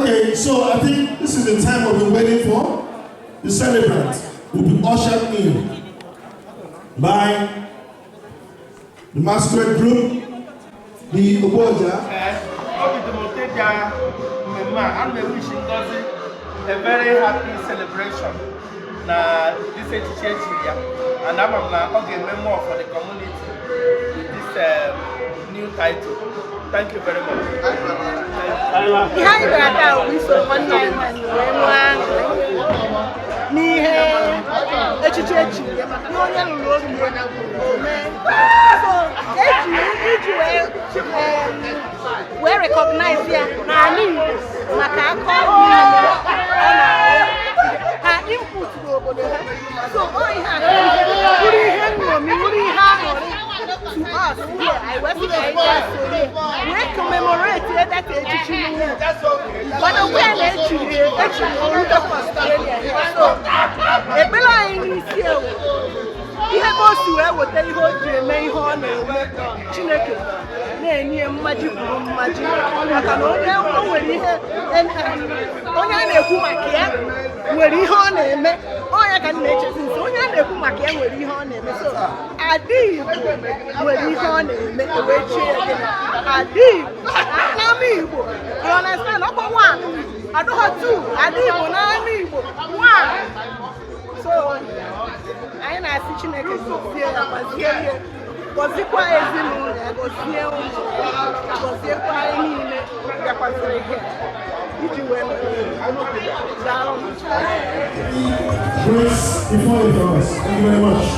Okay, so I think this is the time we've been waiting for. The celebrant will be ushered in by the masquerade group, the Oboja. I'm wishing Ngozi a very happy celebration. This is and I'm a member for the community with this new title. Thank you very much. We recognize here her input so to us here, I was we commemorate that but we are actually Australia here. So a blind is here. He had most to wear what they hold you may horn Chineke. Then you magic magic. I can only when he had and only a Kumakia where he horn me. Oh, I can make it since only a Kumakia where he horn me. So I did where he horn me, make a way chair. I did. Now me, you understand? Number one, I don't have two. I did one. So I see Chineke here. I was here. Was it quite easy? I was here. Was it quite easy? I was here. Did you wear Grace, before you for us. Thank you very much.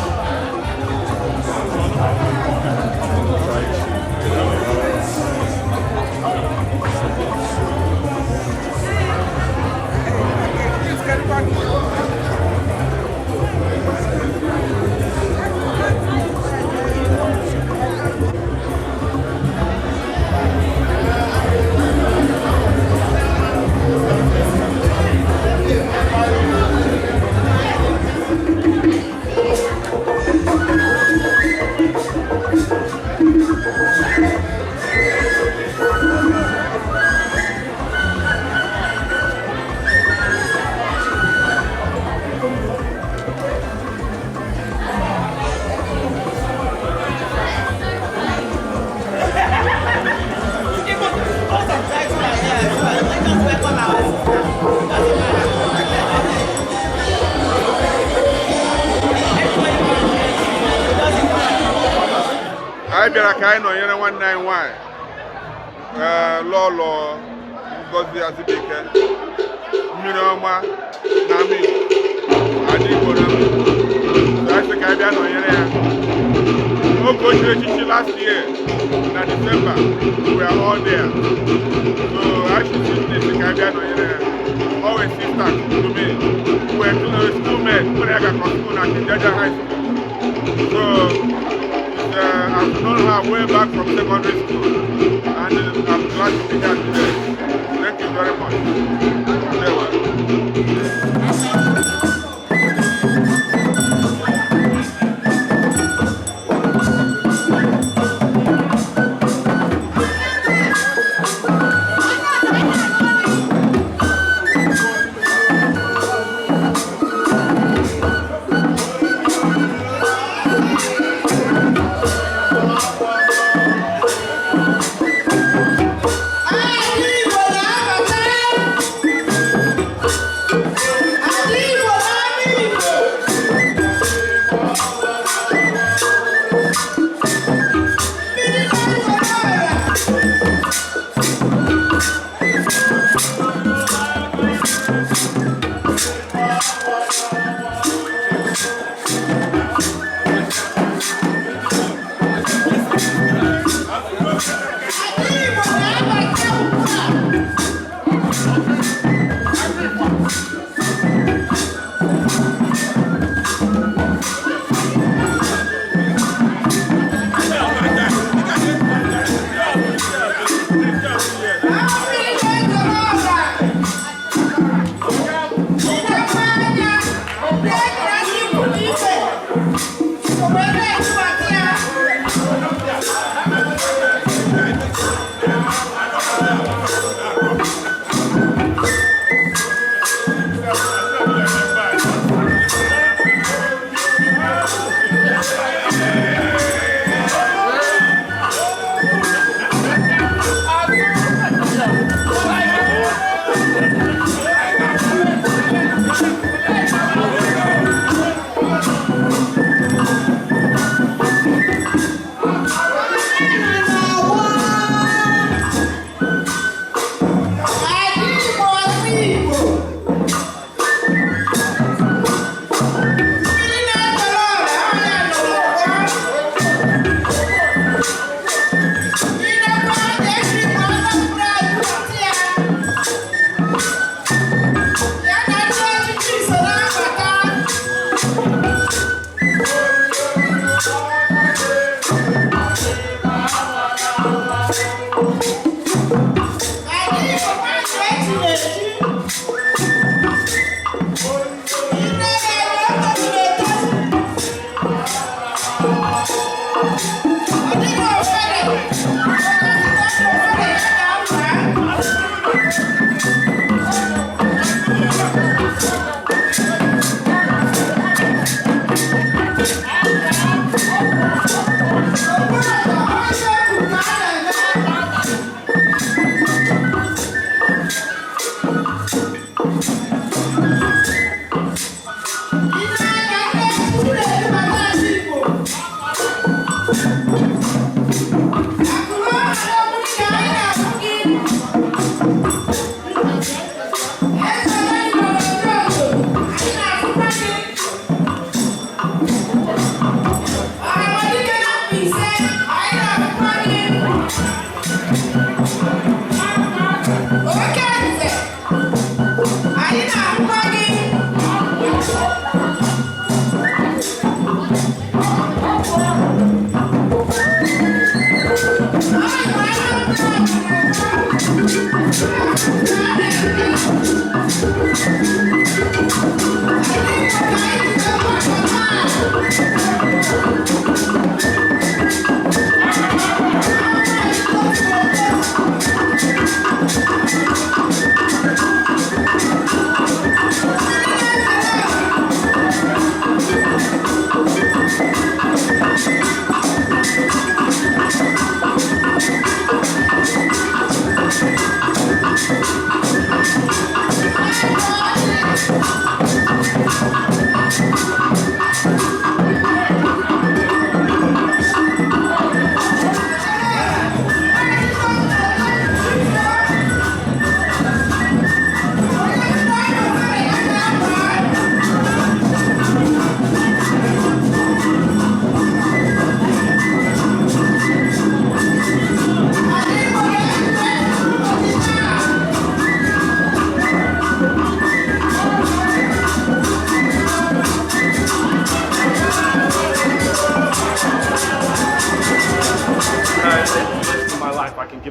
I be like I know you're 191. Lolo, Ngozi as a baker. Minoma, Nami, Ada Igbo. I think I know you're oh, go to last year, in December, we were all there. So I should see this thing I know you're always sister to me. We were two men, when I got from school at Jaja High School. So I've known her way back from secondary school, and I'm glad to be here today. Thank you very much.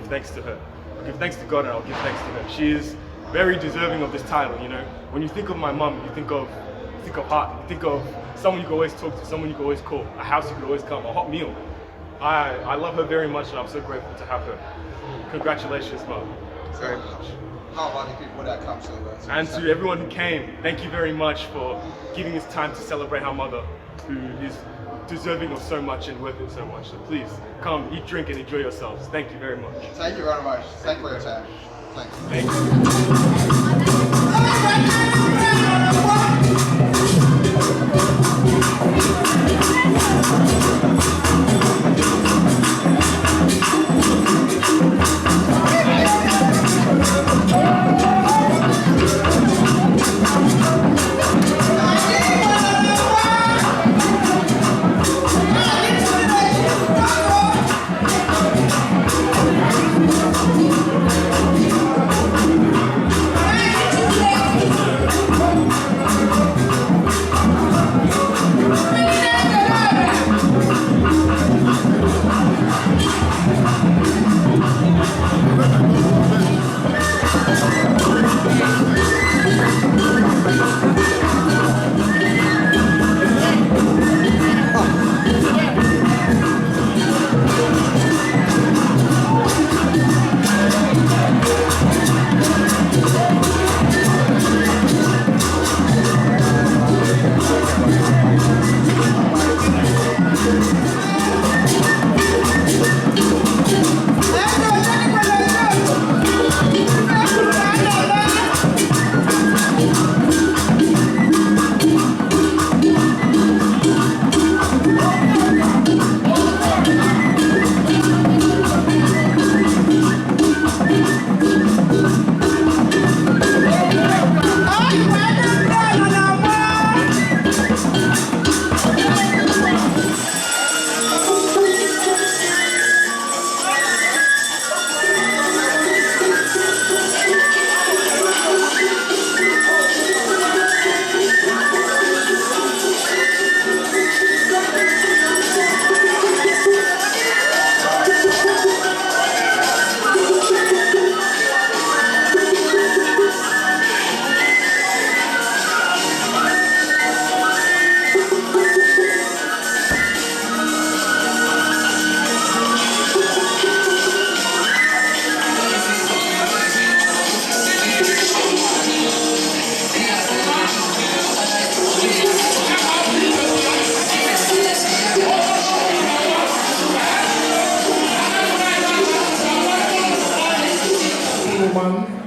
Thanks to her. I'll give thanks to God and I'll give thanks to her. She is very deserving of this title, you know. When you think of my mum, you think of heart, you think of someone you can always talk to, someone you can always call, a house you can always come, a hot meal. I love her very much and I'm so grateful to have her. Congratulations, Mum. Very much. How about the people that come to And to everyone who came, thank you very much for giving us time to celebrate our mother, who is deserving of so much and worth it so much. So please come, eat, drink, and enjoy yourselves. Thank you very much. Thank you very much. Thank you for your time. Thanks. Thank you.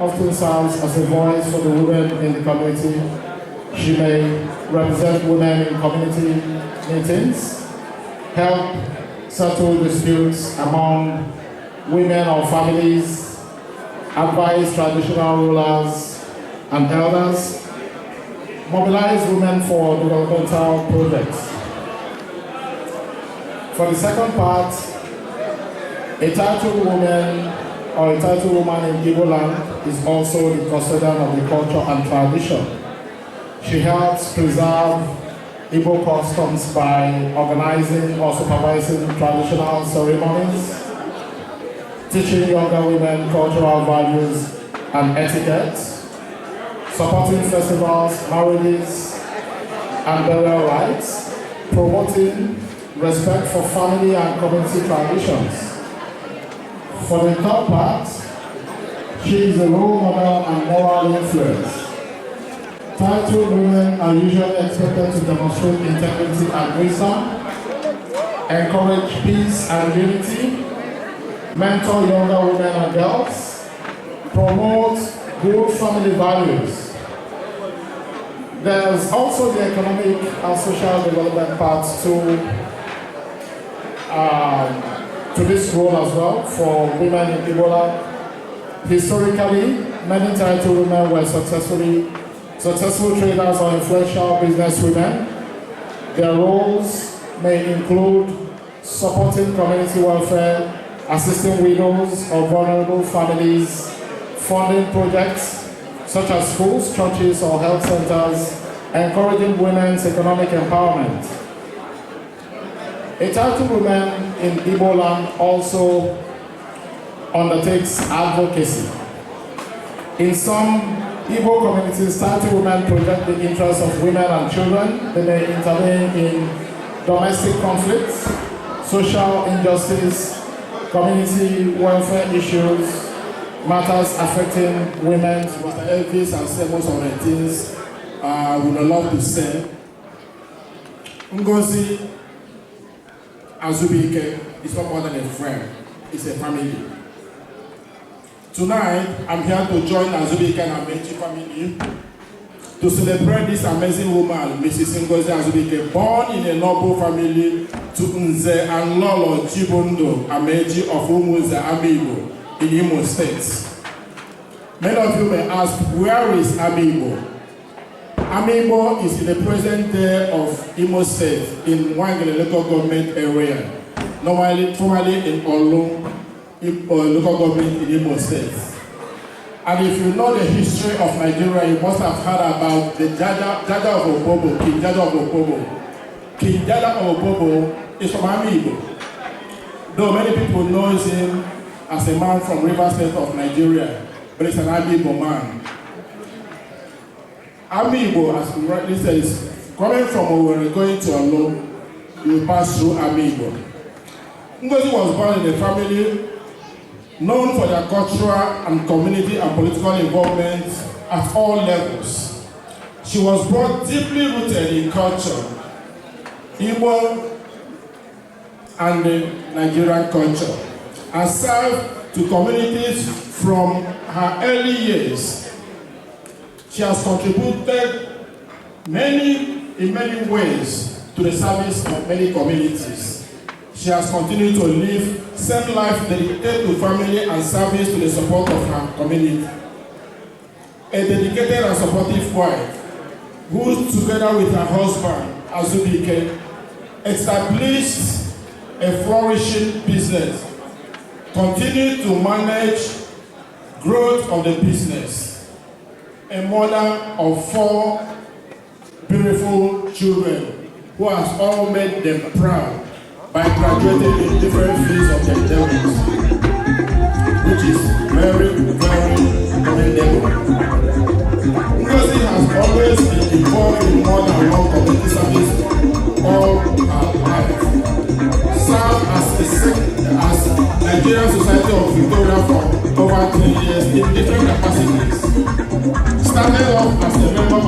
Often serves as a voice for the women in the community. She may represent women in community meetings, help settle disputes among women or families, advise traditional rulers and elders, mobilize women for developmental projects. For the second part, a titled woman or a titled woman in Igbo land is also the custodian of the culture and tradition. She helps preserve Igbo customs by organizing or supervising traditional ceremonies, teaching younger women cultural values and etiquette, supporting festivals, marriages, and burial rites, promoting respect for family and community traditions. For the third part, she is a role model and moral influence. Titled women are usually expected to demonstrate integrity and wisdom, encourage peace and unity, mentor younger women and girls, promote good family values. There's also the economic and social development part to this role as well for women in Ebola. Historically, many titled women were successful traders or influential business women. Their roles may include supporting community welfare, assisting widows or vulnerable families, funding projects such as schools, churches, or health centers, encouraging women's economic empowerment. A titled woman in Igbo land also undertakes advocacy. In some Igbo communities, titled women protect the interests of women and children. They may intervene in domestic conflicts, social injustice, community welfare issues, matters affecting women. Mr. Elvis and say most of the things we would love to say. Ngozi Azubike is not more than a friend, it's a family. Tonight, I'm here to join Azubike and Amechi family to celebrate this amazing woman, Mrs. Ngozi Azubike, born in a noble family to Nze and Lolo Chibundo Amechi of Umuze Amigo in Imo State. Many of you may ask, where is Amigo? Amigo is in the present day of Imo State in Wangele local government area, formerly in Olu local government in Imo State. And if you know the history of Nigeria, you must have heard about the Jaja of Opobo, King Jaja of Opobo. King Jaja of Opobo is from Amigo. Though many people know him as a man from River State of Nigeria, but it's an Amigo man. Amigo, as we rightly said, is coming from Owerri going to Olu, you will pass through Amigo. Ngozi was born in a family known for their cultural and community and political involvement at all levels. She was brought deeply rooted in culture, Igbo and the Nigerian culture, and served to communities from her early years. She has contributed in many ways to the service of many communities. She has continued to live same life dedicated to family and service to the support of her community. A dedicated and supportive wife who, together with her husband, Azubike, established a flourishing business, continued to manage growth of the business. A mother of 4 beautiful children who has all made them proud by graduating in different fields of their endeavors, which is very, very commendable. Ngozi has always been involved in more than one community service all her life. Served as Nigerian Society of Victoria for over 3 years in different capacities. Started off as a member of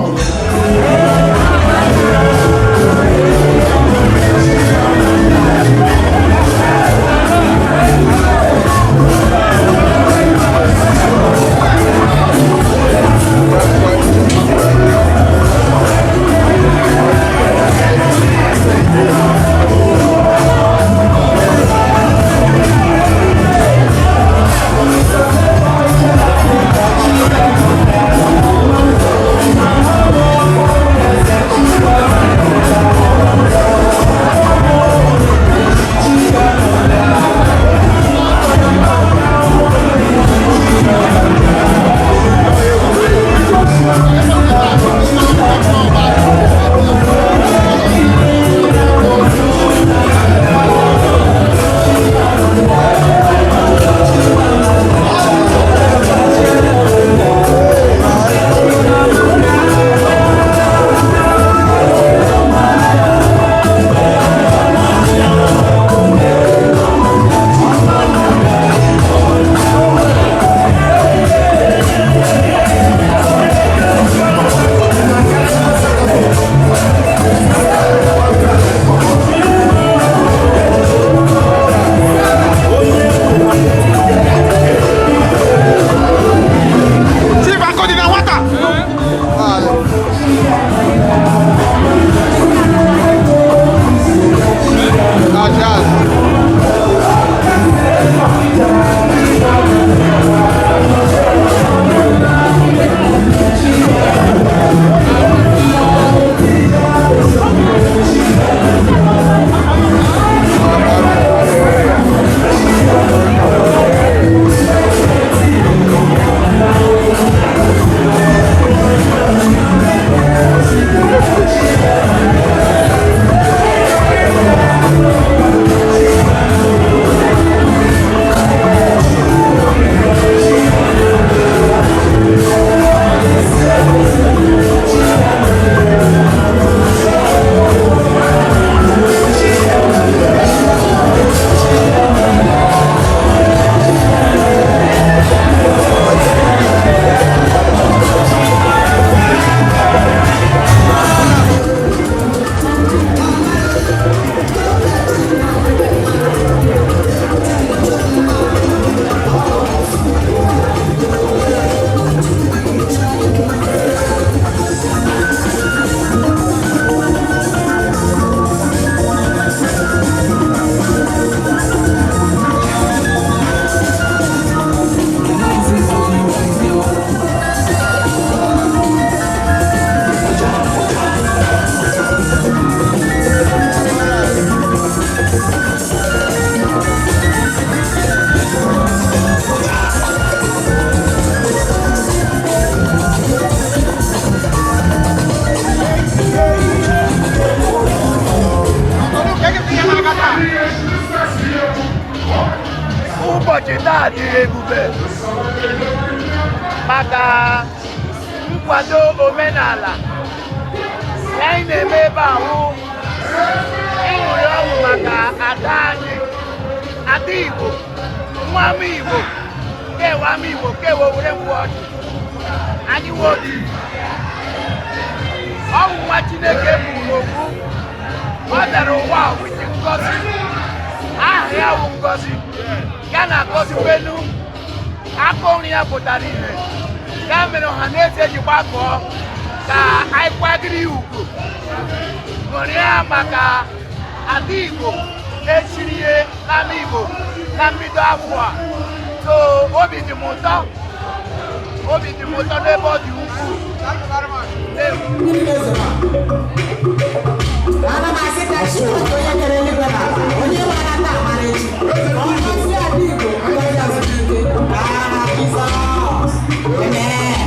ibe maka nkwado omenala anyị na-eme ebe ahụ ịṅụrị ọṅụ maka ada anyị, Ada Igbo, nwa ama Igbo, kewa ama Igbo, kewa were ngwa ọchị anyị nwoke. Ọ bụ nwa Chineke bụrụ okwu, ọ bịara ụwa witi ngọzi, aha ya bụ ngọzi, ya na-agọzi kwenu aka nri ya pụtara ihe. Ya mere ọha na eze ji gbakọọ ka anyị kwagịrị ugwu ṅụrịa maka Ada Igbo echiri ihe n'ama Igbo na mbido afọ a. So obi dị m ụtọ n'ebe ọ dị ukwuu. Ana m asị ka Chineke onye kere eluigwe na ala, onye mara taa mara echi, ọ gọzie Ada Igbo ngọzi azụike n'aha Jizọs. Amen.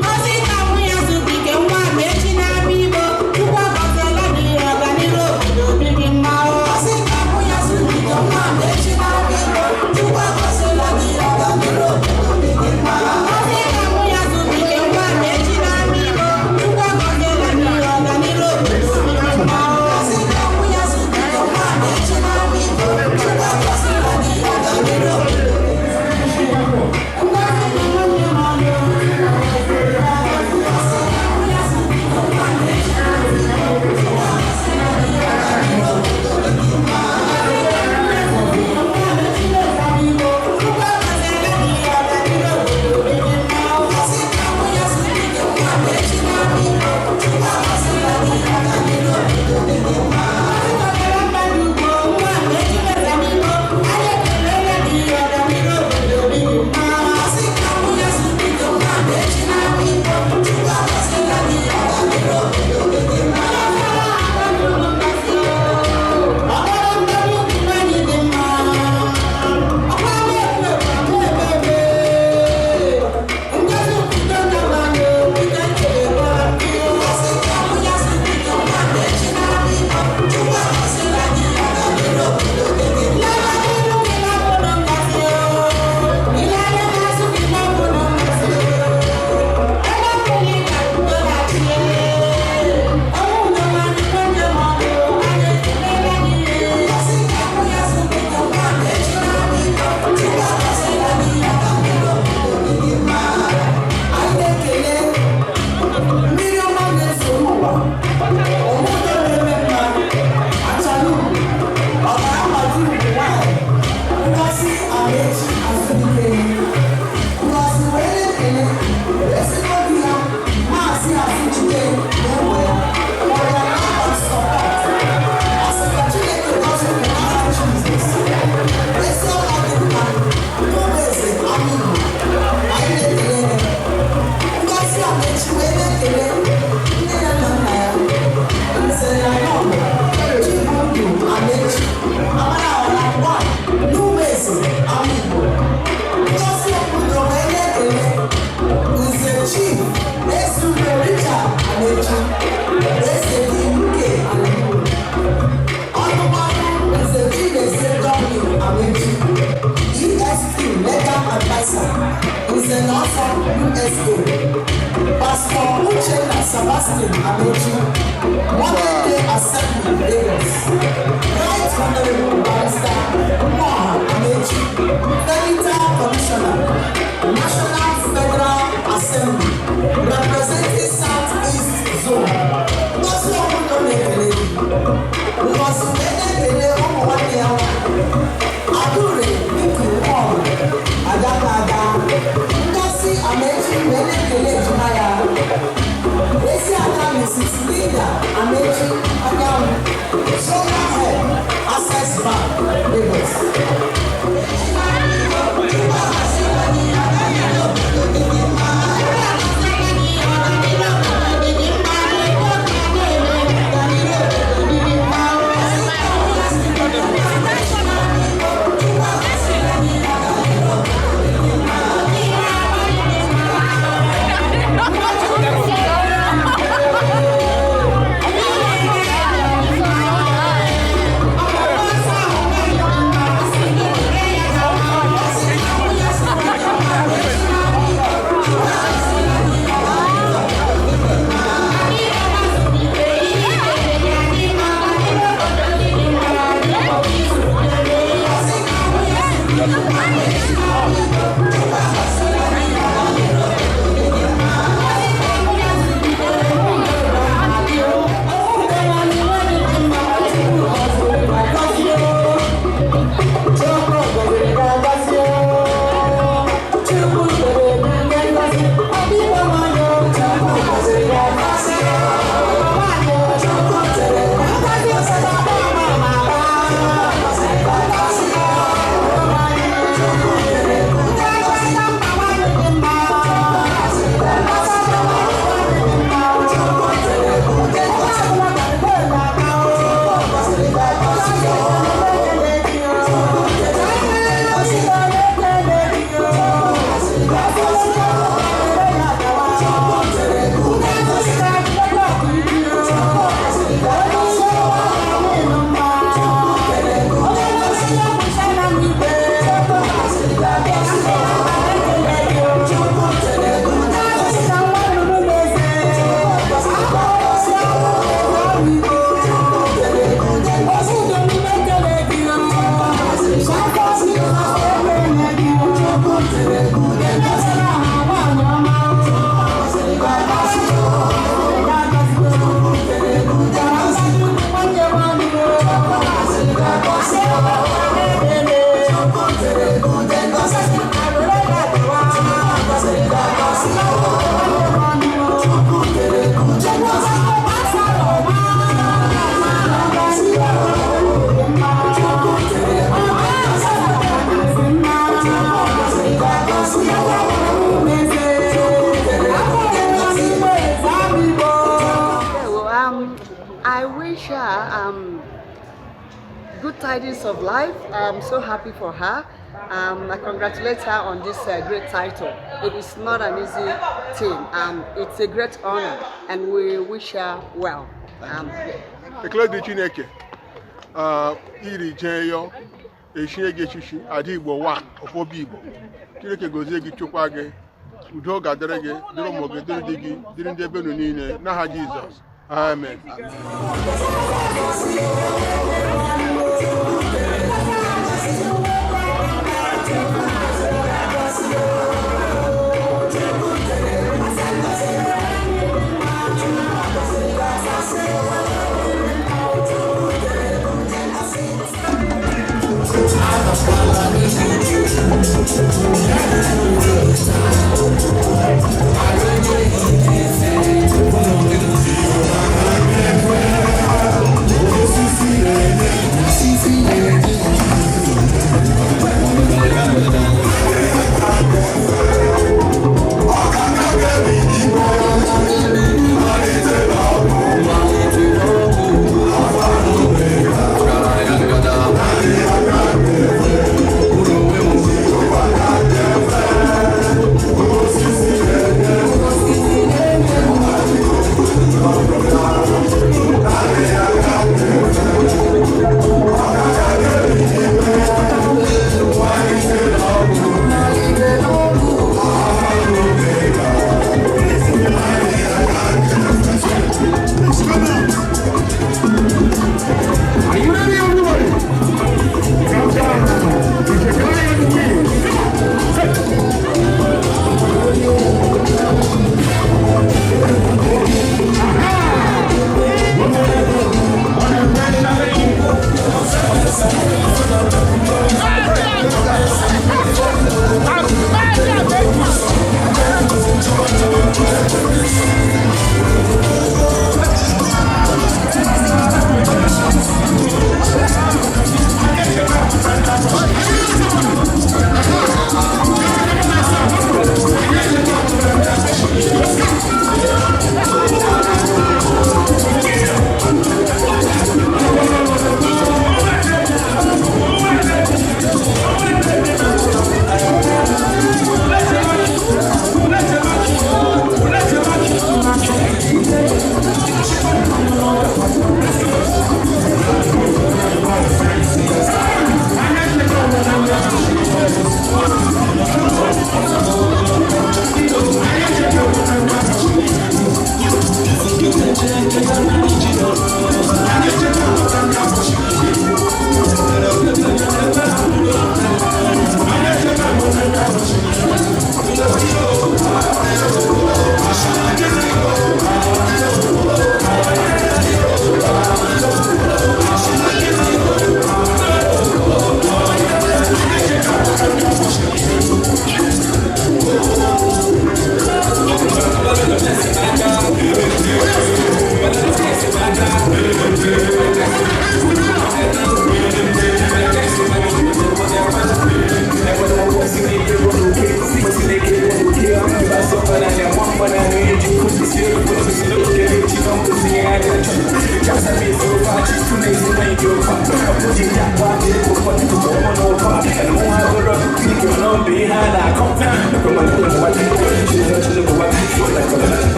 Ngọzi ka nwunye azụike nwa ma echi n'ama Igbo, Chukwu agọziela gị ọganihu obodo dị gị mma. Ngọzi ka nwunye azụike nwa ma echi n'ama Igbo, Chukwu agọziela gị ọganihu obodo dị gị mma. Ngọzi ka nwunye azụike nwa ma echi n'ama Igbo, Chukwu agọziela gị ọganihu obodo dị gị mma. Ngọzi ka nwunye azụike nwa ma echi n'ama Igbo, Chukwu agọziela gị ọganihu obodo dị gị mma. I wish her good tidings of life. I'm so happy for her. I congratulate her on this great title. It is not an easy thing. It's a great honor, and we wish her well. Ekele Chineke, iri jeyo, eshiege chichi, Ada Igbo wa, ofobi Igbo. Chineke gozie gị chukwa gị, udo ga-adịrị gị, dịrị ụmụ gị, dịrị di gị, dịrị ndị ebe unu niile, n'aha Jizọs. Amen.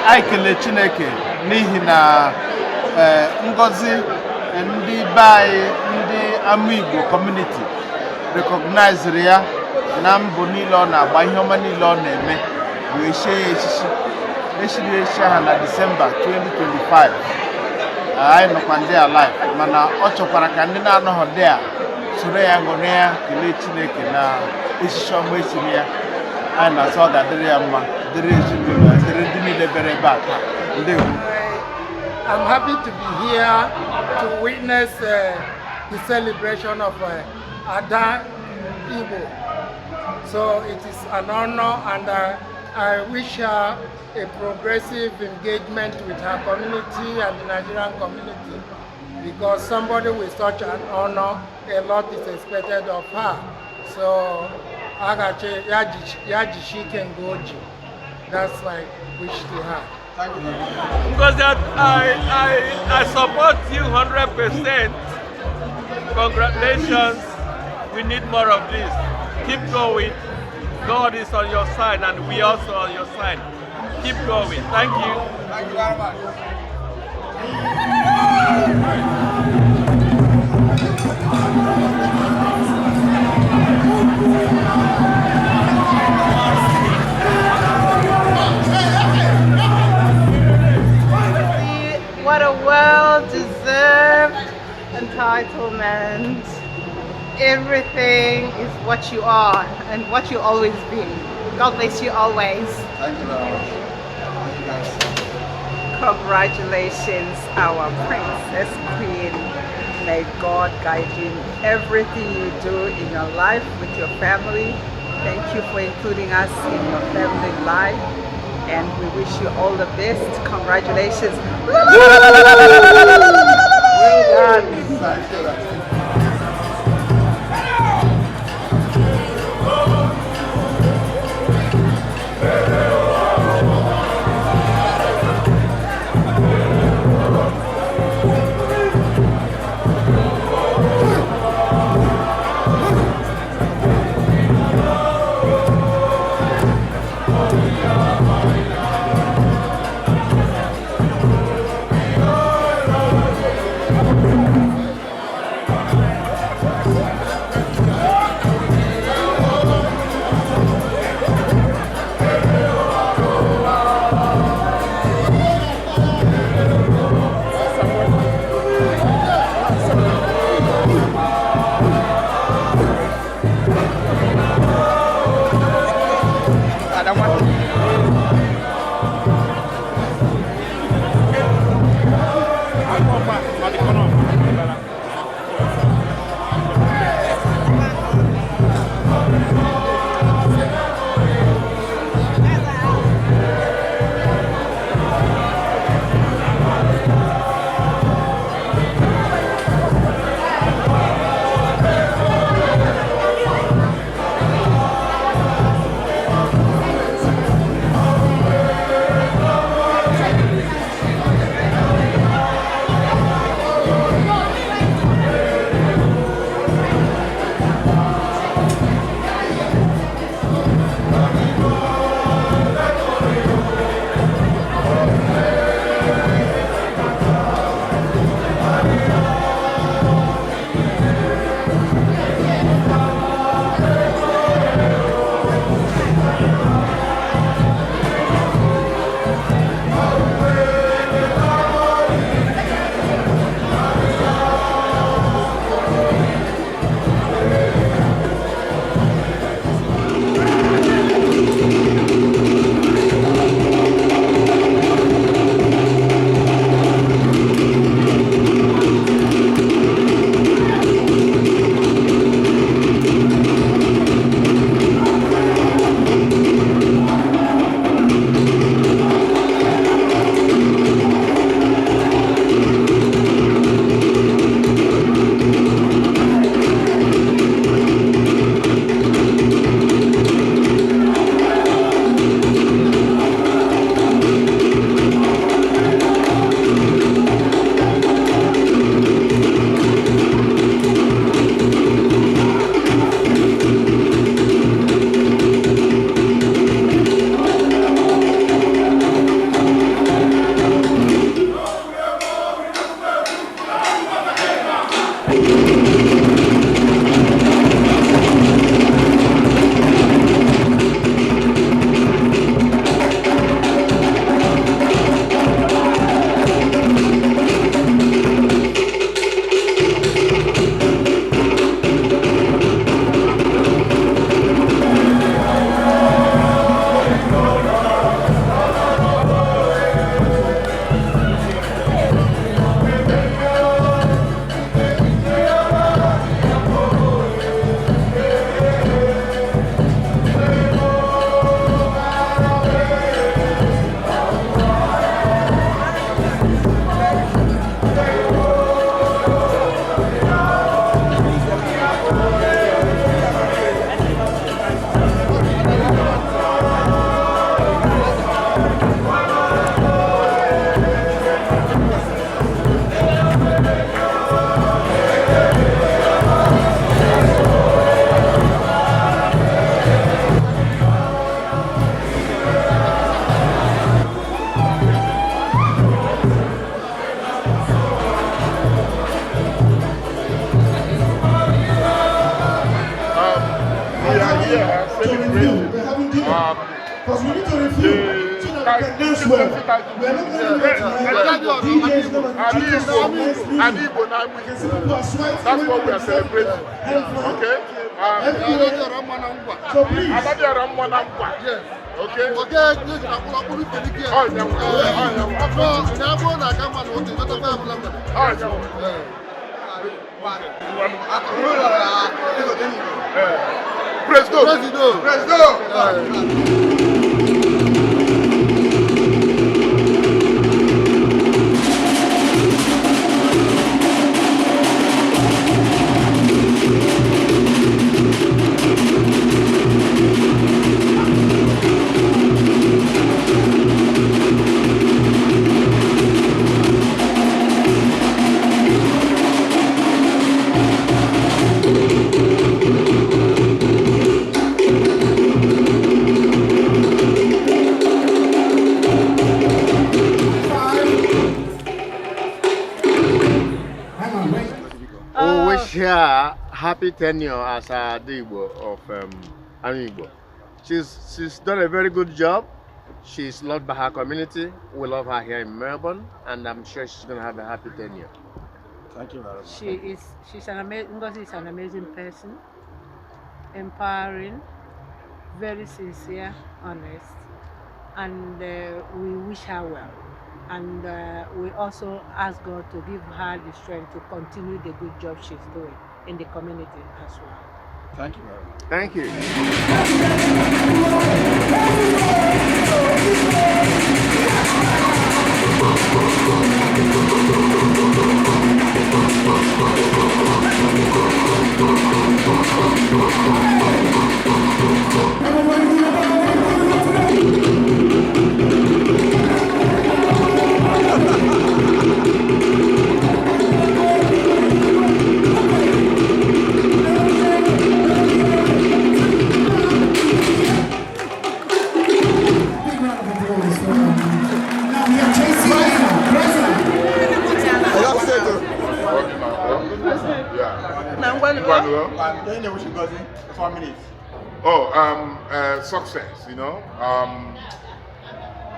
I kele Chineke n'ihi na Ngozi ndị be anyị ndị Ama Igbo community recognize ya na mbụ niile ọ na-agba ihe ọma niile ọ na-eme wee chie ya echichi echiri echichi ha na Disemba 2025 anyị nọkwa ndị alive mana ọ chọkwara ka ndị na-anọghị dị a soro ya ṅụrị ya kelee Chineke na echichi ọma echiri ya anyị na-asọ ọ ga-adịrị ya mma dịrị ezinụlọ ya dịrị ndị niile bịara ebe a taa. Ndewo. I'm happy to be here to witness the celebration of Ada Igbo. So it is an honor, and I wish her a progressive engagement with her community and the Nigerian community, because somebody with such an honor, a lot is expected of her. So Agache Yajishi Ngozi. That's my wish to her. Thank you. Because I support you 100%. Congratulations. We need more of this. Keep going. God is on your side and we also on your side. Keep going. Thank you. Thank you very much. What a well-deserved entitlement. Everything is what you are and what you always be. God bless you always. Thank you very much. Thank you guys. Congratulations, our princess queen. May God guide you in everything you do in your life with your family. Thank you for including us in your family life. And we wish you all the best. Congratulations. Well done. we need to review so that we can dance well. We are not going to do it tonight. DJ is going to treat us so nicely. You can see people are sweating. That's what we are celebrating. Okay? So please. Yes. Okay? Presto! Happy tenure as Ada Igbo of Igbo. She's done a very good job. She's loved by her community. We love her here in Melbourne, and I'm sure she's going to have a happy tenure. Thank you very much. Ngozi is an amazing person, empowering, very sincere, honest, and we wish her well. And we also ask God to give her the strength to continue the good job she's doing in the community as well. Thank you very much. Thank you. Success, you know.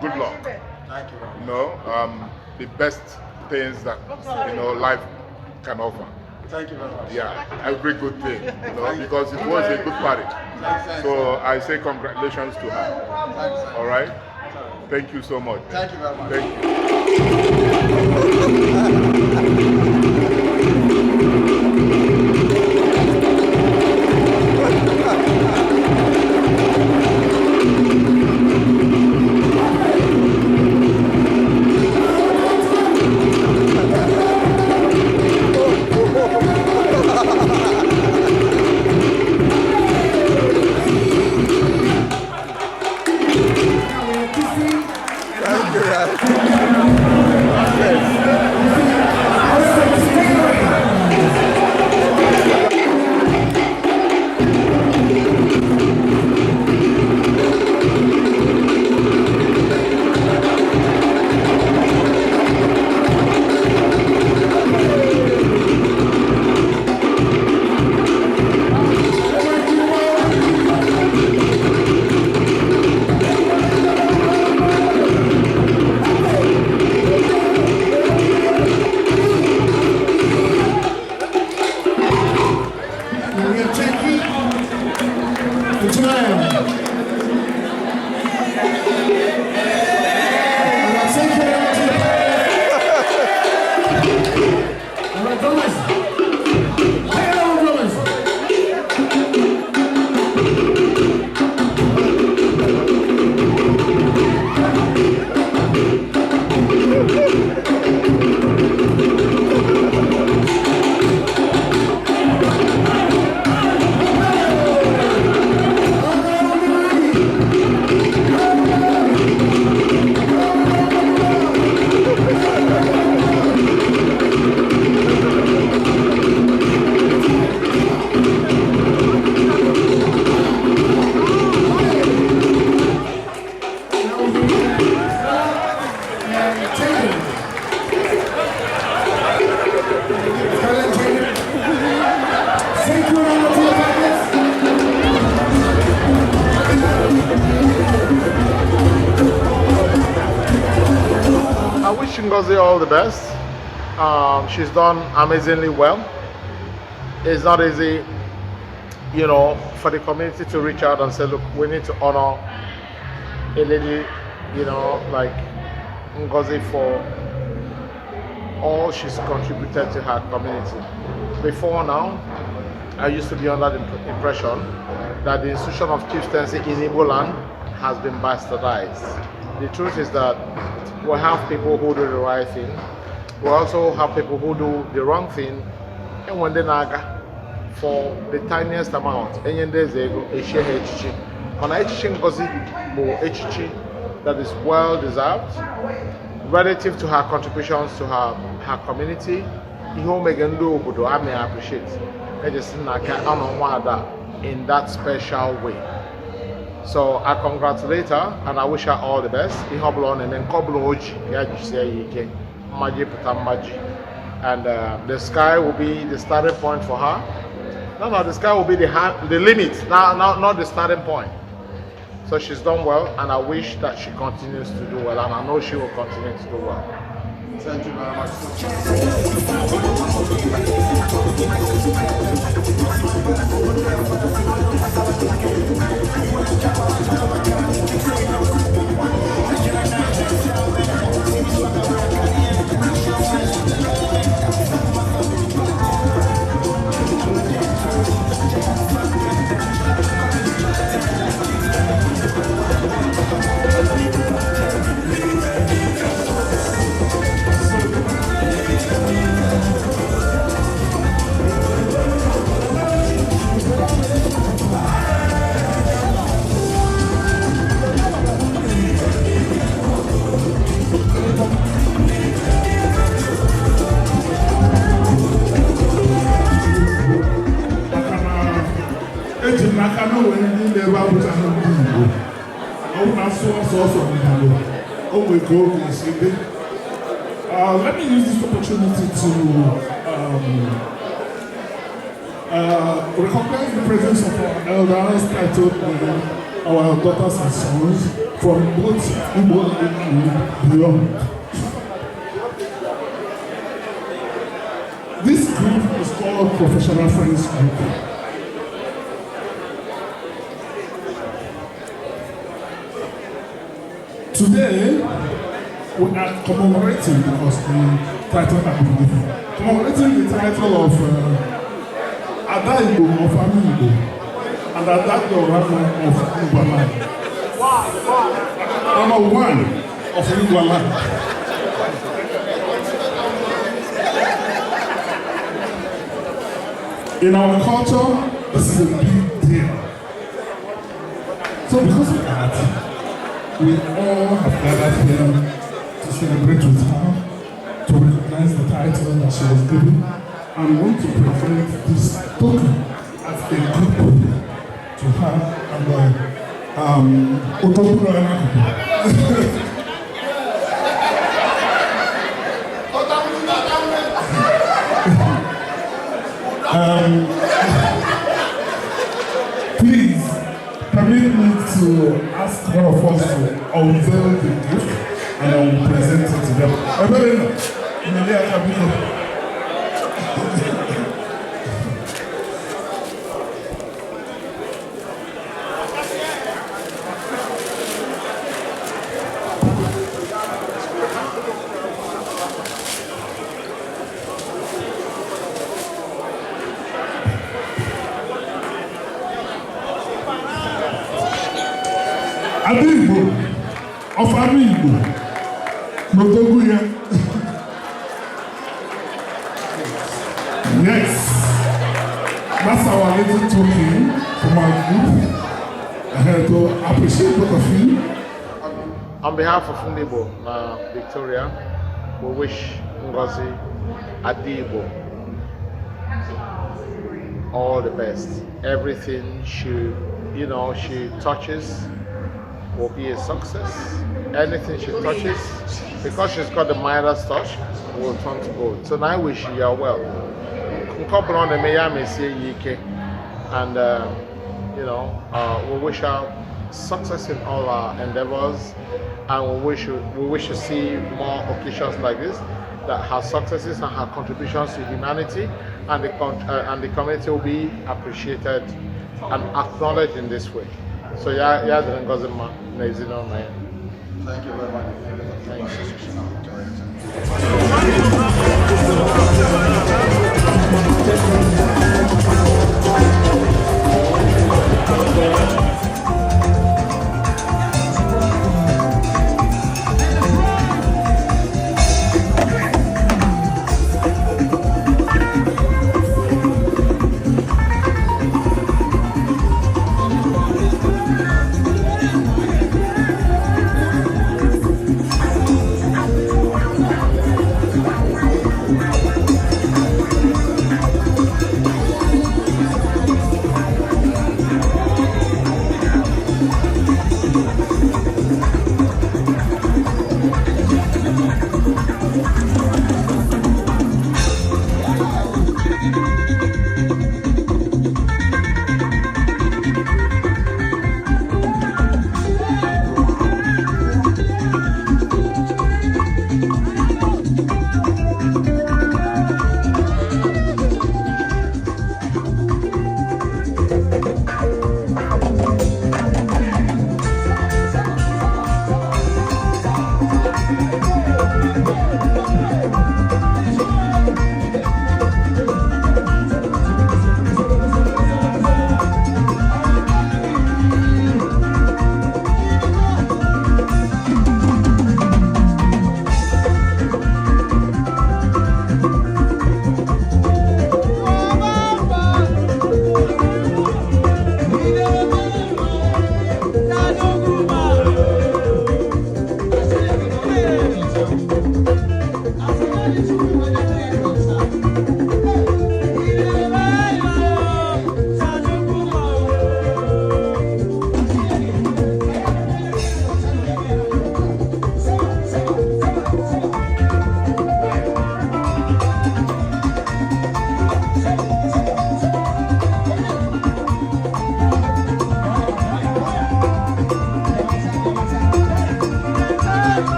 Good luck. Thank you. You know, the best things that life can offer. Thank you very much. Yeah, every good thing, because it was a good party. So I say congratulations to her. All right. Thank you so much. Thank you very much. Thank you. Ngozi all the best. She's done amazingly well. It's not easy, you know, for the community to reach out and say, look, we need to honor a lady, you know, like Ngozi for all she's contributed to her community. Before now, I used to be under the impression that the institution of chieftaincy in Igbo land has been bastardized. The truth is that we have people who do the right thing. We also have people who do the wrong thing. And when they naga for the tiniest amount, that is well deserved relative to her contributions to her community. I may appreciate in that special way. So I congratulate her and I wish her all the best. And the sky will be the starting point for her. No, the sky will be the limit, not the starting point. So she's done well, and I wish that she continues to do well, and I know she will continue to do well. Thank you very much. Let me use this opportunity to recognize the presence of our elders, titled our daughters and sons from both Igbo and beyond. This group is called Professional Friends Group. Today, we are commemorating, because the title commemorating the title of Ada Igbo of Igbo and Ada Igbo of Igbo land. Number one of Igbo land. In our culture, this is a big deal. So because of that, we all have gathered here to celebrate with her, to recognize the title that she was given, and want to present this token as a group to her and please permit me to ask one of us to unveil the gift and I will present it to them. Ada Igbo of Igbo, Notoguya. Yes, that's our little token from our group. I had to appreciate both of you. On behalf of Igbo, Victoria, we wish Ngozi Ada Igbo all the best. Everything she touches will be a success. Anything she touches, because she's got the Midas touch, will turn to gold. So now I wish you are well. And we wish her success in all our endeavors, and we wish to see more occasions like this, that her successes and her contributions to humanity and the community will be appreciated and acknowledged in this way. So yeah, Ngozi ma n'ezinụlọ ya. Thank you very much. Hey!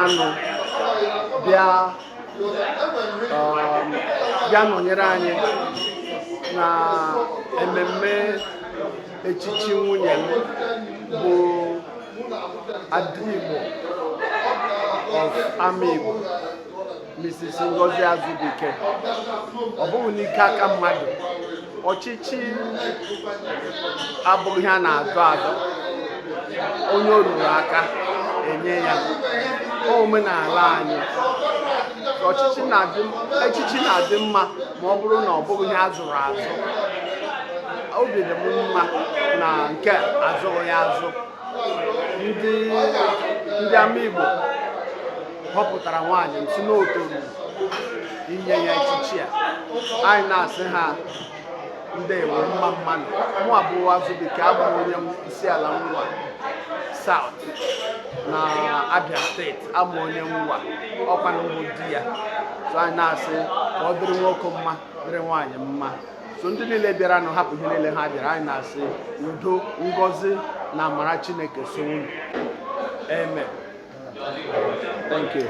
anụ bịa nọnyere anyị na ememme echichi nwunye m bụ Ada Igbo of Ama Igbo Mrs Ngozi Azubike. Ọ bụghị n'ike aka mmadụ. Ọchịchị abụghị ihe a na-adọ adọ. Onye o ruru aka enye ya. Omenala anyị. Echichi na-adị mma ma ọ bụrụ na ọ bụghị ihe a zụrụ azụ. Obi dị m mma na nke azụrụ ya azụ. Ndị Ama Igbo họpụtara nwaanyị si n'otoru inye ya echichi a. Anyị na-asị ha ndewo mma mmanụ. Mụ abụọ Azubike, abụ m onye isi ala Ngwa South na Abia steeti. Abụ onye Ngwa, ọkwa na mbụ di ya. So anyị na-asị ka ọ dịrị nwoke mma, dịrị nwaanyị mma. So ndị niile bịara nụ hapụ ihe niile ha bịara, anyị na-asị udo, ngọzi na amara Chineke so unu. Amen. Thank you.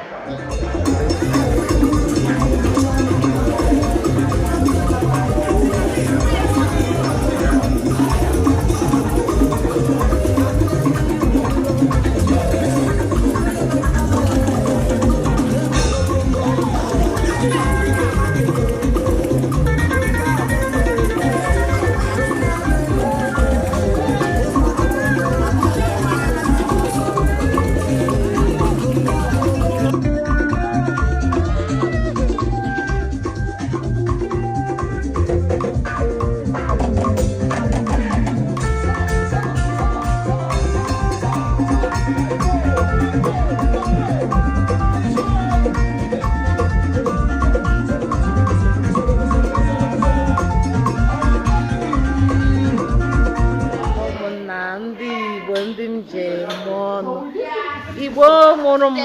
Igbo mụrụ m,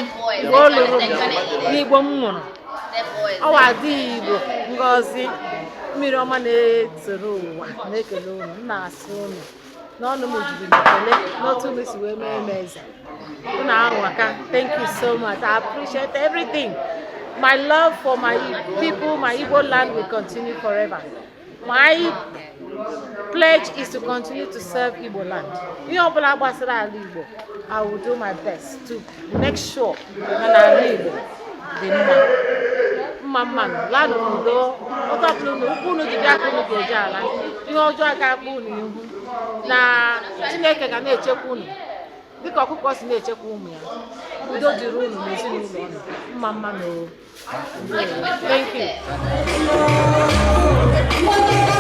Igbo lụrụ m, Igbo m mụrụ. Ọ wa Ada Igbo Ngozi, mmiri ọma na-etoro ụwa, na-ekele unu, na-asị unu n'ọnụ m jiri ekele n'otu unu si wee mee m eze. Unu anwaka, thank you so much. I appreciate everything. My love for my people, my Igbo land will continue forever. My pledge is to continue to serve Igbo land. Ihe ọbụla gbasara ala Igbo, I will do my best to make sure na ala Igbo dị mma mmanụ, ladụ udo, ọtọpụrụ na ukwu unu ji bịa ka unu ga-eji ala, ihe ọjọọ ga-akpụ unu ihu, na Chineke ga na-echekwa unu dịka ọkụkọ si na-echekwa ụmụ ya. Udo dịrị unu n'ezinụlọ unu, mmanụ. Thank you.